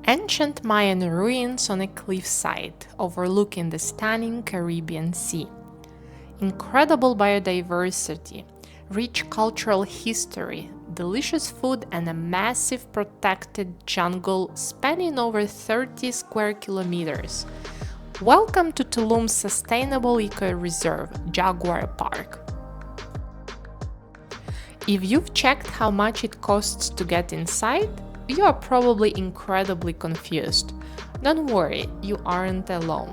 Ancient Mayan ruins on a cliffside overlooking the stunning Caribbean Sea. Incredible biodiversity, rich cultural history, delicious food, and a massive protected jungle spanning over 30 square kilometers. Welcome to Tulum's sustainable eco-reserve, Jaguar Park. If you've checked how much it costs to get inside, you are probably incredibly confused. Don't worry, you aren't alone.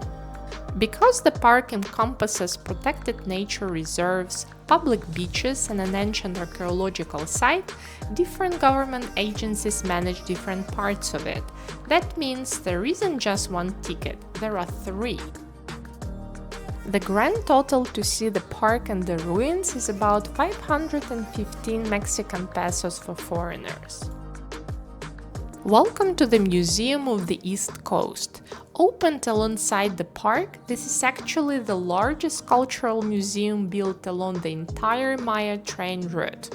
Because the park encompasses protected nature reserves, public beaches, and an ancient archaeological site, different government agencies manage different parts of it. That means there isn't just one ticket, there are three. The grand total to see the park and the ruins is about 515 Mexican pesos for foreigners. Welcome to the Museum of the East Coast. Opened alongside the park, this is actually the largest cultural museum built along the entire Maya train route.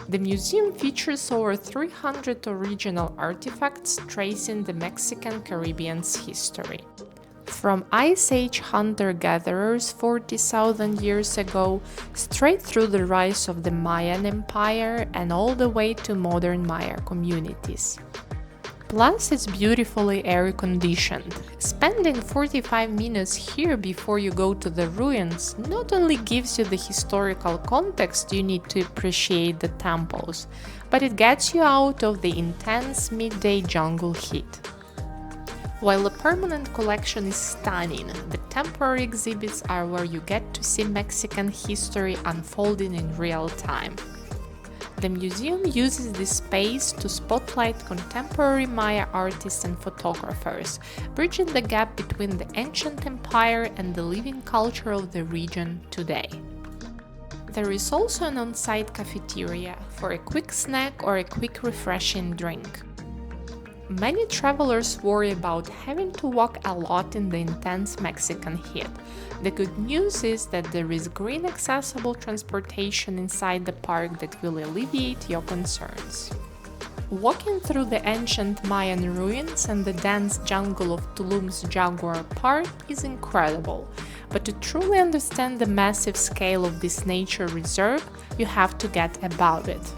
The museum features over 300 original artifacts tracing the Mexican Caribbean's history. From Ice Age hunter-gatherers 40,000 years ago, straight through the rise of the Mayan Empire and all the way to modern Maya communities. Plus, it's beautifully air-conditioned. Spending 45 minutes here before you go to the ruins not only gives you the historical context you need to appreciate the temples, but it gets you out of the intense midday jungle heat. While the permanent collection is stunning, the temporary exhibits are where you get to see Mexican history unfolding in real time. The museum uses this space to spotlight contemporary Maya artists and photographers, bridging the gap between the ancient empire and the living culture of the region today. There is also an on-site cafeteria for a quick snack or a quick refreshing drink. Many travelers worry about having to walk a lot in the intense Mexican heat. The good news is that there is green accessible transportation inside the park that will alleviate your concerns. Walking through the ancient Mayan ruins and the dense jungle of Tulum's Jaguar Park is incredible, but to truly understand the massive scale of this nature reserve, you have to get above it.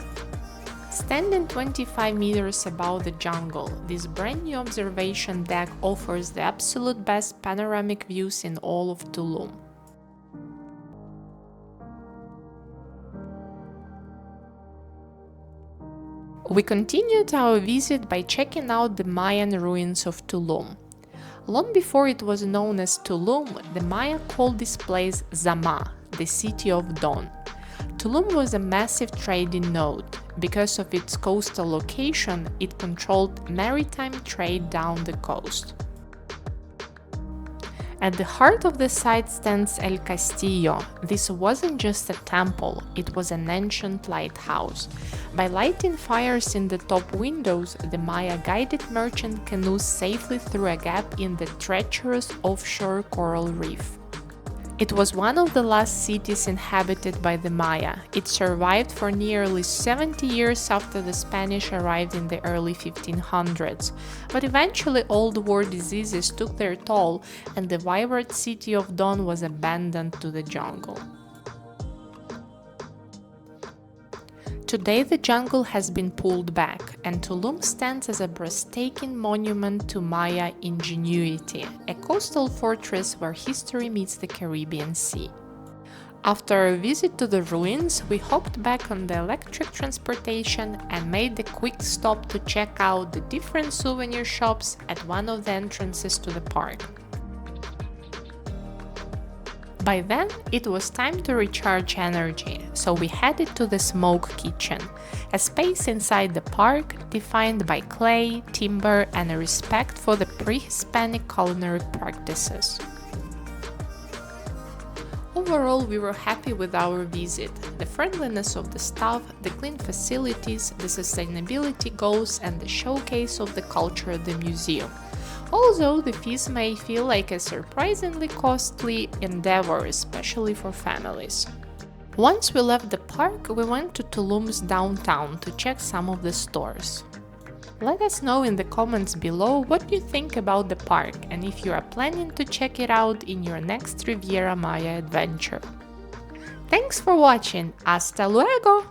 Standing 25 meters above the jungle, this brand new observation deck offers the absolute best panoramic views in all of Tulum. We continued our visit by checking out the Mayan ruins of Tulum. Long before it was known as Tulum, the Maya called this place Zama, the city of dawn. Tulum was a massive trading node. Because of its coastal location, it controlled maritime trade down the coast. At the heart of the site stands El Castillo. This wasn't just a temple, it was an ancient lighthouse. By lighting fires in the top windows, the Maya guided merchant canoes safely through a gap in the treacherous offshore coral reef. It was one of the last cities inhabited by the Maya. It survived for nearly 70 years after the Spanish arrived in the early 1500s, but eventually old war diseases took their toll and the vibrant city of dawn was abandoned to the jungle. Today the jungle has been pulled back, and Tulum stands as a breathtaking monument to Maya ingenuity, a coastal fortress where history meets the Caribbean Sea. After a visit to the ruins, we hopped back on the electric transportation and made a quick stop to check out the different souvenir shops at one of the entrances to the park. By then, it was time to recharge energy, so we headed to the Smoke Kitchen, a space inside the park defined by clay, timber, and a respect for the pre-Hispanic culinary practices. Overall, we were happy with our visit. The friendliness of the staff, the clean facilities, the sustainability goals, and the showcase of the culture of the museum. Although the fees may feel like a surprisingly costly endeavor, especially for families. Once we left the park, we went to Tulum's downtown to check some of the stores. Let us know in the comments below what you think about the park and if you are planning to check it out in your next Riviera Maya adventure. Thanks for watching! Hasta luego!